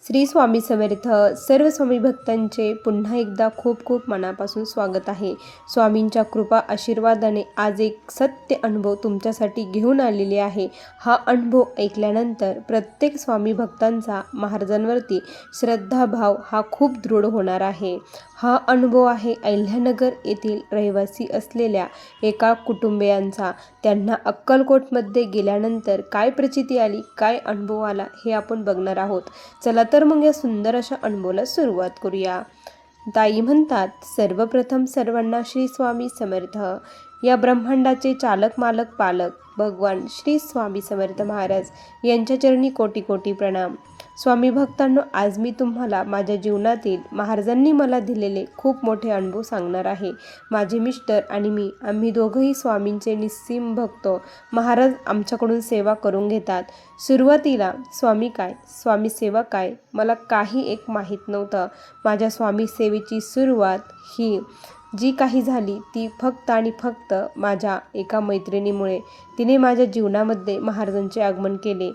श्री स्वामी समर्थ. सर्व स्वामी भक्तांचे पुन्हा एकदा खूप खूप मनापासून स्वागत आहे. स्वामींच्या कृपा आशीर्वादाने आज एक सत्य अनुभव तुमच्यासाठी घेऊन आलेले आहे. हा अनुभव ऐकल्यानंतर प्रत्येक स्वामी भक्तांचा महाराजांवरती श्रद्धाभाव हा खूप दृढ होणार आहे. हा अनुभव आहे अहिल्यानगर येथील रहिवासी असलेल्या एका कुटुंबियांचा. त्यांना अक्कलकोटमध्ये गेल्यानंतर काय प्रचिती आली, काय अनुभव आला हे आपण बघणार आहोत. चला तर मग या सुंदर अशा अनुभवाला सुरुवात करूया. ताई म्हणतात, सर्वप्रथम सर्वांना श्री स्वामी समर्थ. या ब्रह्मांडाचे चालक मालक पालक भगवान श्री स्वामी समर्थ महाराज यांच्या चरणी कोटी कोटी प्रणाम. स्वामी भक्तांनो, आज मी तुम्हाला माझ्या जीवनातील महाराजांनी मला दिलेले खूप मोठे अनुभव सांगणार आहे. माझे मिस्टर आणि मी आम्ही दोघंही स्वामींचे निस्सीम भक्त. महाराज आमच्याकडून सेवा करून घेतात. सुरुवातीला स्वामी काय, स्वामी सेवा काय, मला काही एक माहीत नव्हतं. माझ्या स्वामी सेवेची सुरुवात ही जी काही झाली ती फक्त आणि फक्त माझ्या एका मैत्रिणीमुळे. तिने माझ्या जीवनामध्ये महाराजांचे आगमन केले.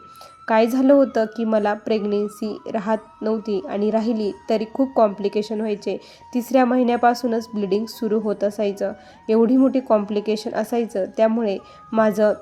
काय झालं होतं की मला प्रेग्नेन्सी राहत नव्हती आणि राहिली तरी खूप कॉम्प्लिकेशन व्हायचे. 3ऱ्या महिन्यापासूनच ब्लिडिंग सुरू होत असायचं. एवढी मोठी कॉम्प्लिकेशन असायचं, त्यामुळे माझं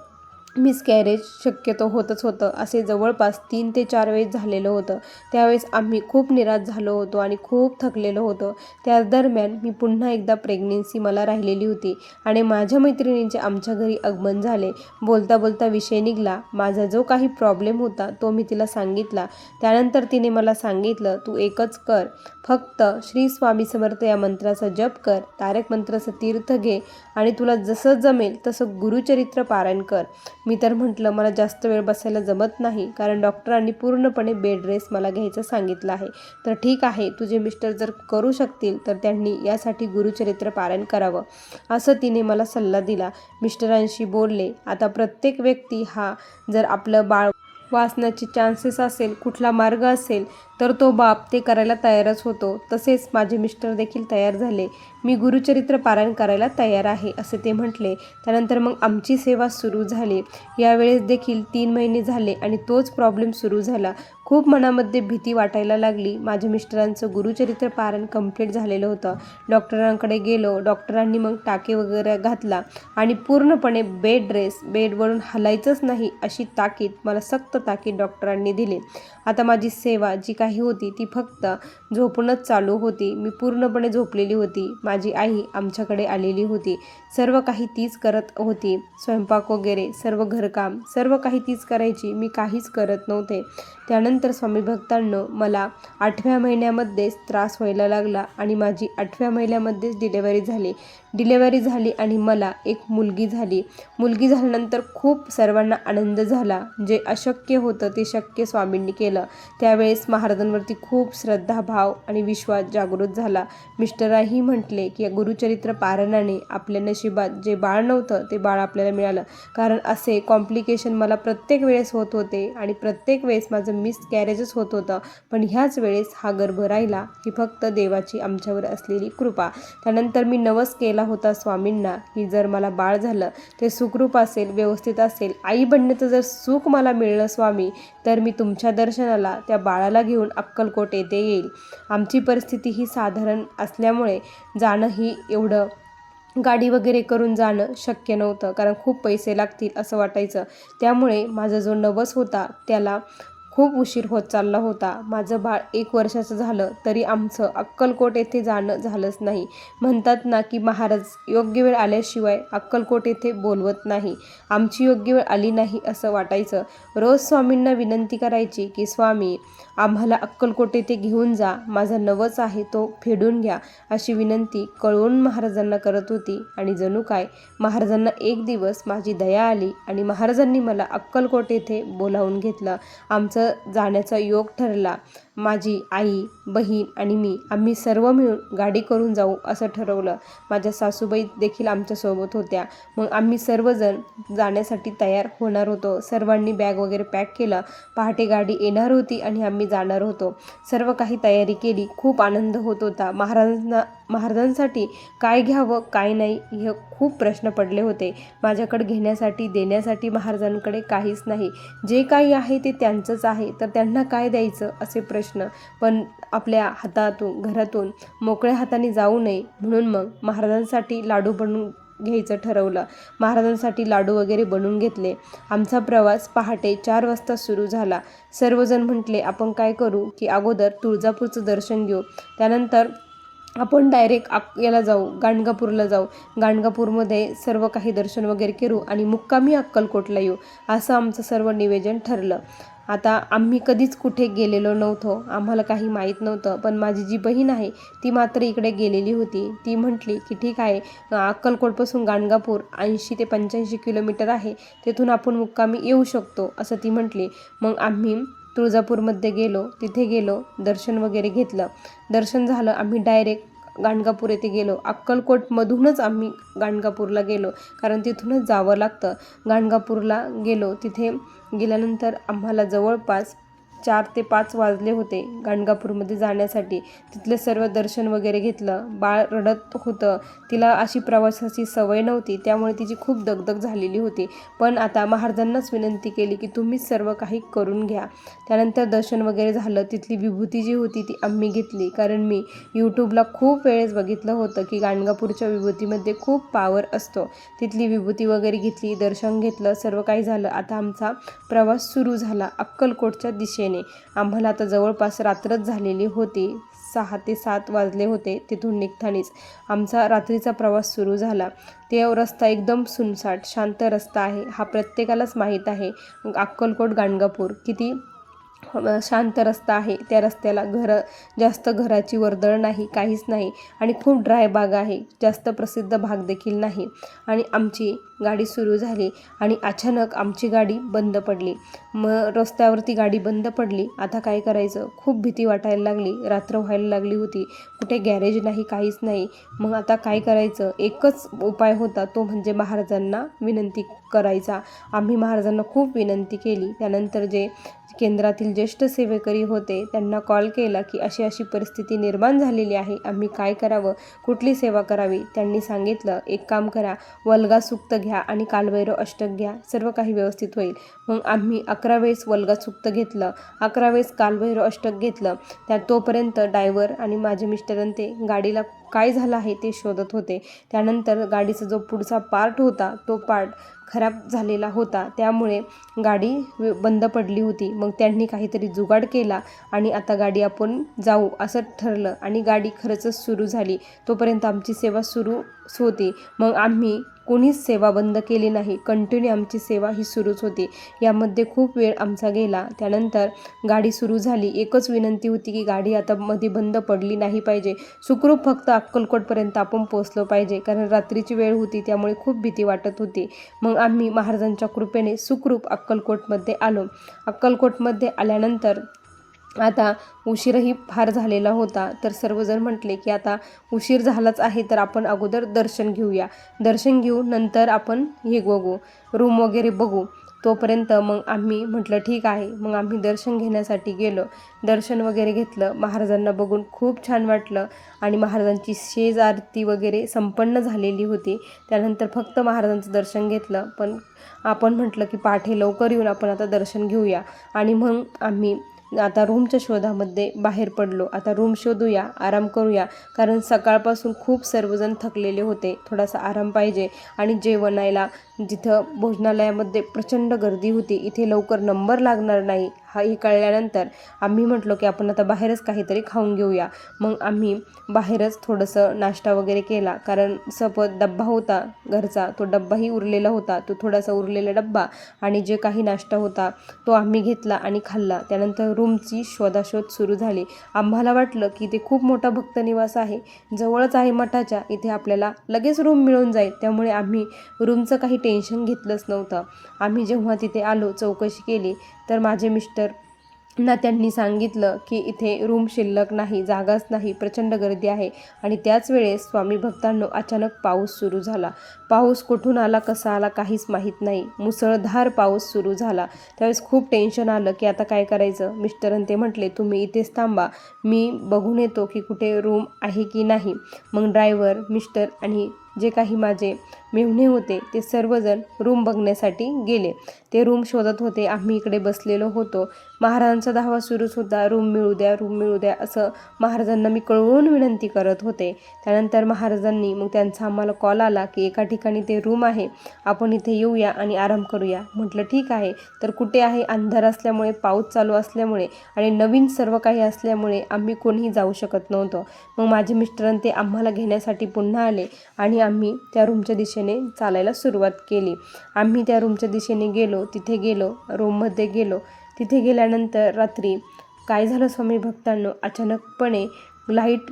मिसकॅरेज शक्यतो होतच होतं. असे जवळपास 3 ते 4 वेळेस झालेलं होतं. त्यावेळेस आम्ही खूप निराश झालो होतो आणि खूप थकलेलो होतो. त्याच दरम्यान मी पुन्हा एकदा प्रेग्नेन्सी मला राहिलेली होती आणि माझ्या मैत्रिणींचे आमच्या घरी आगमन झाले. बोलता बोलता विषय निघाला. माझा जो काही प्रॉब्लेम होता तो मी तिला सांगितला. त्यानंतर तिने मला सांगितलं, तू एकच कर, फक्त श्री स्वामी समर्थ या मंत्राचा जप कर, तारक मंत्राचं तीर्थ घे आणि तुला जसं जमेल तसं गुरुचरित्र पारायण कर. मी तर म्हटलं, मला जास्त वेळ बसायला जमत नाही, कारण डॉक्टरांनी पूर्णपणे बेड रेस्ट मला घ्यायचं सांगितलं आहे. तर ठीक आहे, तुझे मिस्टर जर करू शकतील तर त्यांनी यासाठी गुरुचरित्र पारायण करावं, असं तिने मला सल्ला दिला. मिस्टरांशी बोलले. आता प्रत्येक व्यक्ती हा जर आपलं बाळ वाचण्याचे चान्सेस असेल, कुठला मार्ग असेल तर तो बाप ते करायला तयारच होतो. तसेच माझे मिस्टर देखील तयार झाले. मी गुरुचरित्र पारायण करायला तयार आहे असे ते म्हटले. त्यानंतर मग आमची सेवा सुरू झाली. यावेळेस देखील 3 महिने झाले आणि तोच प्रॉब्लेम सुरू झाला. खूप मनामध्ये भीती वाटायला लागली. माझ्या मिस्टरांचं गुरुचरित्र पारायण कंप्लीट झालेलं होतं. डॉक्टरांकडे गेलो. डॉक्टरांनी मग टाके वगैरे घातला आणि पूर्णपणे बेड रेस्ट, बेडवरून हलायचंच नाही अशी ताकीद, मला सक्त ताकीद डॉक्टरांनी दिली. आता माझी सेवा जी काही होती ती फक्त झोपूनच चालू होती. मी पूर्णपणे झोपलेली होती. माझी आई आमच्याकडे आलेली होती. सर्व काही तीच करत होती. स्वयंपाक वगैरे सर्व घरकाम सर्व काही तीच करायची. मी काहीच करत नव्हते. त्यानंतर स्वामी भक्तांनो, मला 8व्या महिन्यामध्येच त्रास व्हायला लागला आणि माझी 8व्या महिन्यामध्येच डिलेवरी झाली आणि मला एक मुलगी झाली. मुलगी झाल्यानंतर खूप सर्वांना आनंद झाला. जे अशक्य होतं ते शक्य स्वामींनी केलं. त्यावेळेस महाराजांवरती खूप श्रद्धाभाव आणि विश्वास जागृत झाला. मिस्टरही म्हटले की या गुरुचरित्र पारायणाने आपल्या नशिबात जे बाळ नव्हतं ते बाळ आपल्याला मिळालं. कारण असे कॉम्प्लिकेशन मला प्रत्येक वेळेस होत होते आणि प्रत्येक वेळेस माझं मिसकॅरेजच होत होतं. पण ह्याच वेळेस हा गर्भ राहिला, ही फक्त देवाची आमच्यावर असलेली कृपा. त्यानंतर मी नवस केला होता स्वामींना की जर मला बाळ झालं ते सुखरूप असेल, व्यवस्थित असेल, आई बनण्याचं जर सुख मला मिळलं स्वामी, तर मी तुमच्या दर्शनाला त्या बाळाला घेऊन अक्कलकोट येथे येईल. आमची परिस्थिती ही साधारण असल्यामुळे जाणं ही एवढं गाडी वगैरे करून जाणं शक्य नव्हतं, कारण खूप पैसे लागतील असं वाटायचं. त्यामुळे माझा जो नवस होता त्याला खूप उशीर होत चालला होता. माझं बाळ 1 वर्षाचं झालं तरी आमचं अक्कलकोट येथे जाणं झालंच नाही. म्हणतात ना की महाराज योग्य वेळ आल्याशिवाय अक्कलकोट येथे बोलवत नाही. आमची योग्य वेळ आली नाही असं वाटायचं. रोज स्वामींना विनंती करायची की स्वामी, आम्हाला अक्कलकोट येथे घेऊन जा, माझा नवस आहे तो फेडून घ्या, अशी विनंती कळवून महाराजांना करत होती. आणि जणू काय महाराजांना एक दिवस माझी दया आली आणि महाराजांनी मला अक्कलकोट येथे बोलावून घेतलं. आमचं जाण्याचा योग ठरला. माझी आई, बहीण आणि मी आम्ही सर्व मिळून गाडी करून जाऊ असं ठरवलं. माझ्या सासूबाई देखील आमच्यासोबत होत्या. मग आम्ही सर्वजण जाण्यासाठी तयार होणार होतो. सर्वांनी बॅग वगैरे पॅक केलं. पहाटे गाडी येणार होती आणि आम्ही जाणार होतो. सर्व काही तयारी केली. खूप आनंद होत होता. महाराजांसाठी काय घ्यावं काय नाही हे खूप प्रश्न पडले होते. माझ्याकडे घेण्यासाठी देण्यासाठी महाराजांकडे काहीच नाही. जे काही आहे ते त्यांचंच आहे, तर त्यांना काय द्यायचं असे प्रश्न प्रश्न, पण आपल्या हातातून घरातून मोकळ्या हाताने जाऊ नये म्हणून मग महाराजांसाठी लाडू बनवून घ्यायचं ठरवलं. महाराजांसाठी लाडू वगैरे बनवून घेतले. आमचा प्रवास पहाटे 4 वाजता सुरू झाला. सर्वजण म्हटले आपण काय करू की अगोदर तुळजापूरचं दर्शन घेऊ, त्यानंतर आपण डायरेक्ट याला जाऊ, गाणगापूरला जाऊ. गाणगापूरमध्ये सर्व काही दर्शन वगैरे करू आणि मुक्कामी अक्कलकोटला येऊ, असं आमचं सर्व नियोजन ठरलं. आता आम्ही कधीच कुठे गेलेलो नव्हतो, आम्हाला काही माहीत नव्हतं. पण माझी जी बहीण आहे ती मात्र इकडे गेलेली होती. ती म्हटली की ठीक आहे, अक्कलकोटपासून गाणगापूर 80 ते 85 किलोमीटर आहे, तिथून आपण मुक्कामी येऊ शकतो, असं ती म्हटली. मग आम्ही तुळजापूरमध्ये गेलो, तिथे गेलो, दर्शन वगैरे घेतलं. दर्शन झालं, आम्ही डायरेक्ट गाणगापूर येथे गेलो. अक्कलकोटमधूनच आम्ही गाणगापूरला गेलो, कारण तिथूनच जावं लागतं. गाणगापूरला गेलो, तिथे गेल्यानंतर आम्हाला जवळपास 4 ते 5 वाजले होते गाणगापूरमध्ये जाण्यासाठी. तिथले सर्व दर्शन वगैरे घेतलं. बाळ रडत होतं, तिला अशी प्रवासाची सवय नव्हती, त्यामुळे तिची खूप दगदग झालेली होती. पण आता महाराजांनाच विनंती केली की तुम्हीच सर्व काही करून घ्या. त्यानंतर दर्शन वगैरे झालं. तिथली विभूती जी होती ती आम्ही घेतली, कारण मी यूट्यूबला खूप वेळेस बघितलं होतं की गाणगापूरच्या विभूतीमध्ये खूप पावर असतो. तिथली विभूती वगैरे घेतली, दर्शन घेतलं, सर्व काही झालं. आता आमचा प्रवास सुरू झाला अक्कलकोटच्या दिशेने. आम्हाला आता जवळपास रात्रच झालेली होती, 6 ते 7 वाजले होते तिथून निघतानीच. आमचा रात्रीचा प्रवास सुरू झाला. ते रस्ता एकदम सुनसाट शांत रस्ता आहे, हा प्रत्येकालाच माहीत आहे. अक्कलकोट गाणगापूर किती शांत रस्ता आहे. त्या रस्त्याला जास्त घराची वर्दळ नाही, काहीच नाही, आणि खूप ड्राय भाग आहे, जास्त प्रसिद्ध भाग देखील नाही. आणि आमची गाडी सुरू झाली आणि अचानक आमची गाडी बंद पडली. मग रस्त्यावरती गाडी बंद पडली. आता काय करायचं, खूप भीती वाटायला लागली. रात्र व्हायला लागली होती, कुठे गॅरेज नाही, काहीच नाही. मग आता काय करायचं, एकच उपाय होता, तो म्हणजे महाराजांना विनंती करायचा. आम्ही महाराजांना खूप विनंती केली. त्यानंतर जे केंद्रातील ज्येष्ठ सेवेकरी होते त्यांना कॉल केला की अशी अशी परिस्थिती निर्माण झालेली आहे, आम्ही काय करावं, कुठली सेवा करावी. त्यांनी सांगितलं एक काम करा, वल्गा सुक्त घ्या आणि कालभैरव अष्टक घ्या, सर्व काही व्यवस्थित होईल. मग आम्ही 11 वेळेस वल्गा सुक्त घेतलं, 11 वेळेस कालभैरव अष्टक घेतलं. तोपर्यंत ड्रायव्हर आणि माझे मिस्टर ते गाडीला काय झालं आहे ते शोधत होते. त्यानंतर गाडीचा जो पुढचा पार्ट होता तो पार्ट खराब झालेला होता, त्यामुळे गाडी बंद पडली होती. मग त्यांनी काहीतरी जुगाड केला आणि आता गाडी आपण जाऊ असं ठरलं आणि गाडी खरंच सुरू झाली. तोपर्यंत आमची सेवा सुरू होती. मग आम्ही कोणीच सेवा बंद केली नाही, कंटिन्यू आमची सेवा ही सुरूच होती. यामध्ये खूप वेळ आमचा गेला. त्यानंतर गाडी सुरू झाली. एकच विनंती होती की गाडी आता मध्ये बंद पडली नाही पाहिजे, सुखरूप फक्त अक्कलकोटपर्यंत आपण पोहोचलो पाहिजे, कारण रात्रीची वेळ होती त्यामुळे खूप भीती वाटत होती. मग आम्ही महाराजांच्या कृपेने सुखरूप अक्कलकोटमध्ये आलो. अक्कलकोटमध्ये आल्यानंतर आता उशीरही फार झालेला होता, तर सर्वजण म्हटले की आता उशीर झालाच आहे तर आपण अगोदर दर्शन घेऊया, दर्शन घेऊ नंतर आपण हे बघू, रूम वगैरे बघू. तोपर्यंत मग आम्ही म्हटलं ठीक आहे. मग आम्ही दर्शन घेण्यासाठी गेलो, दर्शन वगैरे घेतलं. महाराजांना बघून खूप छान वाटलं आणि महाराजांची शेज आरती वगैरे संपन्न झालेली होती. त्यानंतर फक्त महाराजांचं दर्शन घेतलं. पण आपण म्हटलं की पहाटे लवकर येऊन आपण आता दर्शन घेऊया. आणि मग आम्ही आता रूमच्या शोधामध्ये बाहेर पडलो. आता रूम शोधूया, आराम करूया, कारण सकाळपासून खूप सर्वजण थकलेले होते, थोडासा आराम पाहिजे. आणि जेवणाला जिथं भोजनालयामध्ये प्रचंड गर्दी होती, इथे लवकर नंबर लागणार नाही हे कळल्यानंतर आम्ही म्हटलो की आपण आता बाहेरच काहीतरी खाऊन घेऊया. मग आम्ही बाहेरच थोडंसं नाश्ता वगैरे केला, कारण डब्बा होता घरचा, तो डब्बाही उरलेला होता, तो थोडासा उरलेला डब्बा आणि जे काही नाश्ता होता तो आम्ही घेतला आणि खाल्ला. त्यानंतर रूमची शोधाशोध सुरू झाली. आम्हाला वाटलं की इथे खूप मोठा भक्तनिवास आहे, जवळच आहे मठाच्या, इथे आपल्याला लगेच रूम मिळून जाईल, त्यामुळे आम्ही रूमचं काही टेन्शन घेतलंच नव्हतं. आम्ही जेव्हा तिथे आलो, चौकशी केली, तर माझे मिस्टर ना त्यांनी सांगितलं की इथे रूम शिल्लक नाही, जागाच नाही, प्रचंड गर्दी आहे. आणि त्याच वेळेस स्वामी भक्तांनो अचानक पाऊस सुरू झाला. पाऊस कुठून आला, कसा आला, काहीच माहीत नाही. मुसळधार पाऊस सुरू झाला. त्यावेळेस खूप टेन्शन आलं की आता काय करायचं. मिस्टरन ते म्हटले तुम्ही इथेच थांबा, मी बघून येतो की कुठे रूम आहे की नाही. मग ड्रायव्हर, मिस्टर आणि जे काही माझे मेहुणे होते ते सर्वजण रूम बघण्यासाठी गेले. ते रूम शोधत होते. आम्ही इकडे बसलेलो होतो. महाराजांचा धावा सुरूच होता. रूम मिळू द्या, रूम मिळू द्या असं महाराजांना मी कळवून विनंती करत होते. त्यानंतर महाराजांनी मग त्यांचा आम्हाला कॉल आला की एका ठिकाणी ते रूम आहे, आपण इथे येऊया आणि आराम करूया. म्हटलं ठीक आहे. तर कुठे आहे, अंधार असल्यामुळे, पाऊस चालू असल्यामुळे आणि नवीन सर्व काही असल्यामुळे आम्ही कोणीही जाऊ शकत नव्हतो. मग माझे मिस्टर ते आम्हाला घेण्यासाठी पुन्हा आले आणि आम्ही त्या रूमच्या दिशेने चालायला सुरुवात केली. आम्ही त्या रूमच्या दिशेने गेलो. तिथे गेलो, रूममध्ये गेलो. तिथे गेल्यानंतर रात्री काय झालं स्वामी भक्तांनो, अचानकपणे लाईट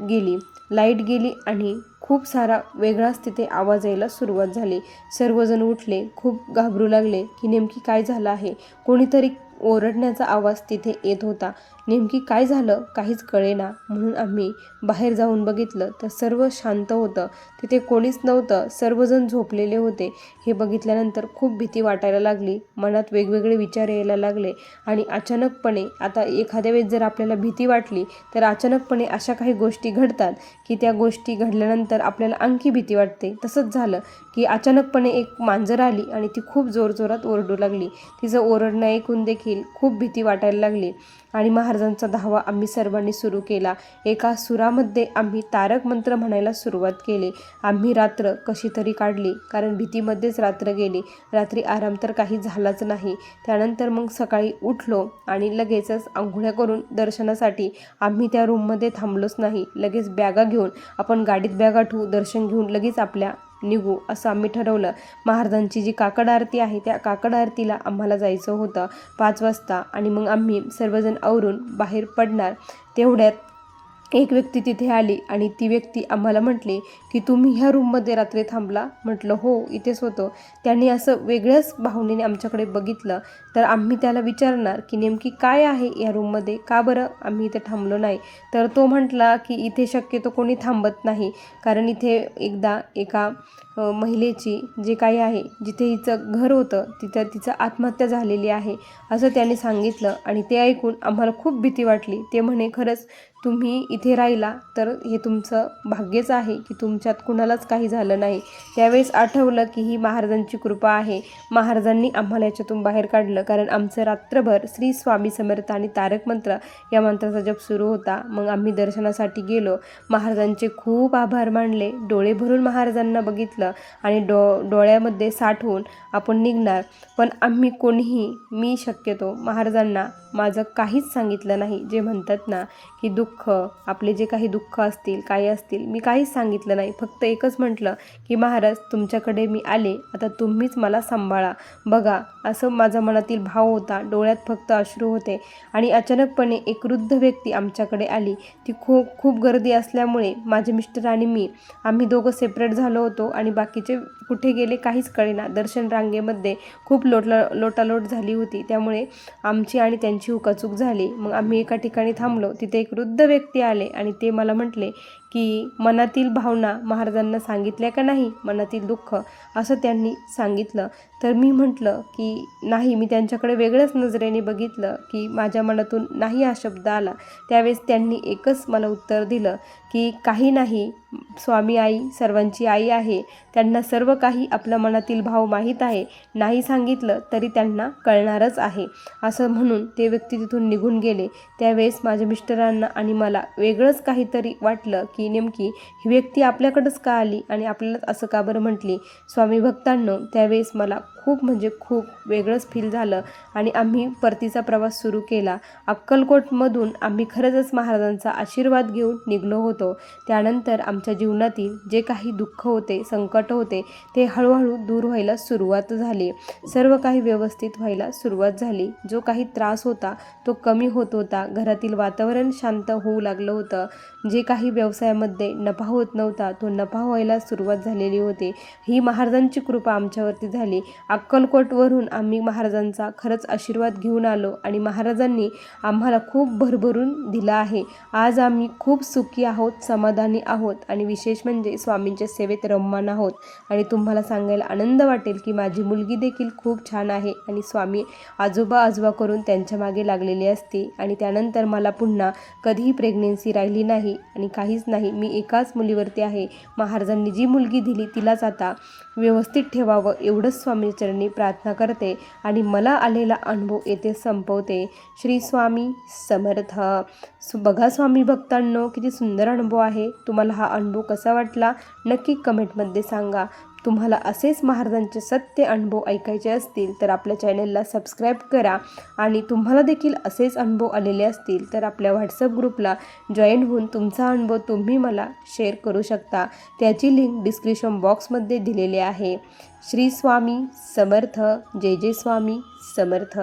गेली आणि खूप सारा वेगळाच तिथे आवाज यायला सुरुवात झाली. सर्वजण उठले, खूप घाबरू लागले की नेमकी काय झालं आहे. कोणीतरी ओरडण्याचा आवाज तिथे येत होता. नेमकी काय झालं काहीच कळेना. म्हणून आम्ही बाहेर जाऊन बघितलं तर सर्व शांत होतं. तिथे कोणीच नव्हतं, सर्वजण झोपलेले होते. हे बघितल्यानंतर खूप भीती वाटायला लागली. मनात वेगवेगळे विचार यायला लागले आणि अचानकपणे आता एखाद्या वेळेस जर आपल्याला भीती वाटली तर अचानकपणे अशा काही गोष्टी घडतात की त्या गोष्टी घडल्यानंतर आपल्याला आणखी भीती वाटते. तसंच झालं की अचानकपणे एक मांजर आली आणि ती खूप जोरजोरात ओरडू लागली. तिचं ओरडणं ऐकून देखील खूप भीती वाटायला लागली आणि महाराजांचा धावा आम्ही सर्वांनी सुरू केला. एका सुरामध्ये आम्ही तारक मंत्र म्हणायला सुरुवात केली. आम्ही रात्र कशी तरी काढली, कारण भीतीमध्येच रात्र गेली. रात्री आराम तर काही झालाच नाही. त्यानंतर मग सकाळी उठलो आणि लगेचच आंघोळ्या करून दर्शनासाठी आम्ही त्या रूममध्ये थांबलोच नाही. लगेच बॅगा घेऊन आपण गाडीत बॅगा ठेवू, दर्शन घेऊन लगेच आपल्या निघू असं आम्ही ठरवलं. महाराजांची जी काकड आरती आहे त्या काकड आरतीला आम्हाला जायचं होतं 5 वाजता आणि मग आम्ही सर्वजण आवरून बाहेर पडणार. तेवढ्यात एक व्यक्ती तिथे आली आणि ती व्यक्ती आम्हाला म्हटली की तुम्ही ह्या रूममध्ये रात्री थांबला. म्हटलं हो, इथेच होतो. त्याने असं वेगळ्याच भावनेने आमच्याकडे बघितलं. तर आम्ही त्याला विचारणार की नेमकी काय आहे या रूममध्ये, का बरं आम्ही इथे थांबलो नाही. तर तो म्हटला की इथे शक्यतो कोणी थांबत नाही, कारण इथे एकदा एका महिलेची जे काही आहे, जिथे हिचं घर होतं तिचं आत्महत्या झालेली आहे असं त्याने सांगितलं. आणि ते ऐकून आम्हाला खूप भीती वाटली. ते म्हणे खरंच तुम्ही इथे राहिला तर हे तुमचं भाग्यच आहे की तुमच्यात कुणालाच काही झालं नाही. त्यावेळेस आठवलं की ही महाराजांची कृपा आहे. महाराजांनी आम्हाला याच्यातून बाहेर काढलं, कारण आमचं रात्रभर श्री स्वामी समर्थ आणि तारक मंत्र या मंत्राचा जप सुरू होता. मग आम्ही दर्शनासाठी गेलो. महाराजांचे खूप आभार मानले. डोळे भरून महाराजांना बघितलं आणि डोळ्यामध्ये साठवून आपण निघणार. पण आम्ही कोणीही, मी शक्यतो महाराजांना माझं काहीच सांगितलं नाही. जे म्हणतात ना की दुःख, आपले जे काही दुःख असतील, काही असतील, मी काहीच सांगितलं नाही. फक्त एकच म्हटलं की महाराज तुमच्याकडे मी आले, आता तुम्हीच मला सांभाळा बघा, असं माझा मनातील भाव होता. डोळ्यात फक्त अश्रू होते. आणि अचानकपणे एक वृद्ध व्यक्ती आमच्याकडे आली. ती खूप गर्दी असल्यामुळे माझे मिस्टर आणि आम्ही दोघं सेपरेट झालो होतो आणि बाकीचे कुठे गेले काहीच कळेना. दर्शन रांगेमध्ये खूप लोटालोट झाली होती, त्यामुळे आमची आणि त्यांची हुकाचूक झाली. मग आम्ही एका ठिकाणी थांबलो. तिथे एक वृद्ध व्यक्ती आले आणि ते मला म्हटले की मनातील भावना महाराजांना सांगितल्या का नाही, मनातील दुःख, असं त्यांनी सांगितलं. तर मी म्हटलं की नाही, मी त्यांच्याकडे वेगळ्याच नजरेने बघितलं की माझ्या मनातून नाही हा शब्द आला. त्यावेळेस त्यांनी एकच मला उत्तर दिलं की काही नाही, स्वामी आई सर्वांची आई आहे, त्यांना सर्व काही आपल्या मनातील भाव माहीत आहे, नाही सांगितलं तरी त्यांना कळणारच आहे, असं म्हणून ते व्यक्ती तिथून निघून गेले. त्यावेळेस माझ्या मिस्टरांना आणि मला वेगळंच काहीतरी वाटलं की नेमकी ही व्यक्ती आपल्याकडंच का आली आणि आपल्याला असं का बरं म्हटली. स्वामी भक्तांनो, त्यावेळेस मला खूप वेगळंच फील झालं आणि आम्ही परतीचा प्रवास सुरू केला. अक्कलकोटमधून आम्ही खरंच महाराजांचा आशीर्वाद घेऊन निघलो होतो. त्यानंतर आमच्या जीवनातील जे काही दुःख होते, संकट होते, ते हळूहळू दूर व्हायला सुरुवात झाली. सर्व काही व्यवस्थित व्हायला सुरुवात झाली. जो काही त्रास होता तो कमी होत होता. घरातील वातावरण शांत होऊ लागलं होतं. जे काही व्यवसायामध्ये नफा होत नव्हता तो नफा व्हायला सुरुवात झालेली होती. ही महाराजांची कृपा आमच्यावरती झाली. अक्कलकोटवरून आम्ही महाराजांचा खरंच आशीर्वाद घेऊन आलो आणि महाराजांनी आम्हाला खूप भरभरून दिला आहे. आज आम्ही खूप सुखी आहोत, समाधानी आहोत आणि विशेष म्हणजे स्वामींच्या सेवेत रममाण आहोत. आणि तुम्हाला सांगायला आनंद वाटेल की माझी मुलगी देखील खूप छान आहे आणि स्वामी आजोबा करून त्यांच्या मागे लागलेले असते. आणि त्यानंतर मला पुन्हा कधीही प्रेग्नेन्सी राहिली नाही आणि काहीच नाही. मी एकाच मुलीवरती आहे. महाराजांनी जी मुलगी दिली तिलाच आता व्यवस्थित ठेवावं एवढंच स्वामीचरणी प्रार्थना करते आणि मला आलेला अनुभव येथे संपवते. श्री स्वामी समर्थ. बघा स्वामी भक्तांनो, किती सुंदर अनुभव आहे. तुम्हाला हा अनुभव कसा वाटला नक्की कमेंटमध्ये सांगा. तुम्हाला असेच महाराजांचे सत्य अनुभव ऐकायचे असतील तर आपल्या चॅनलला सबस्क्राईब करा आणि तुम्हाला देखील असेच अनुभव आलेले असतील तर आपल्या व्हॉट्सअप ग्रुपला जॉईन होऊन तुमचा अनुभव तुम्ही मला शेअर करू शकता. त्याची लिंक डिस्क्रिप्शन बॉक्समध्ये दिलेली आहे. श्री स्वामी समर्थ. जय जय स्वामी समर्थ.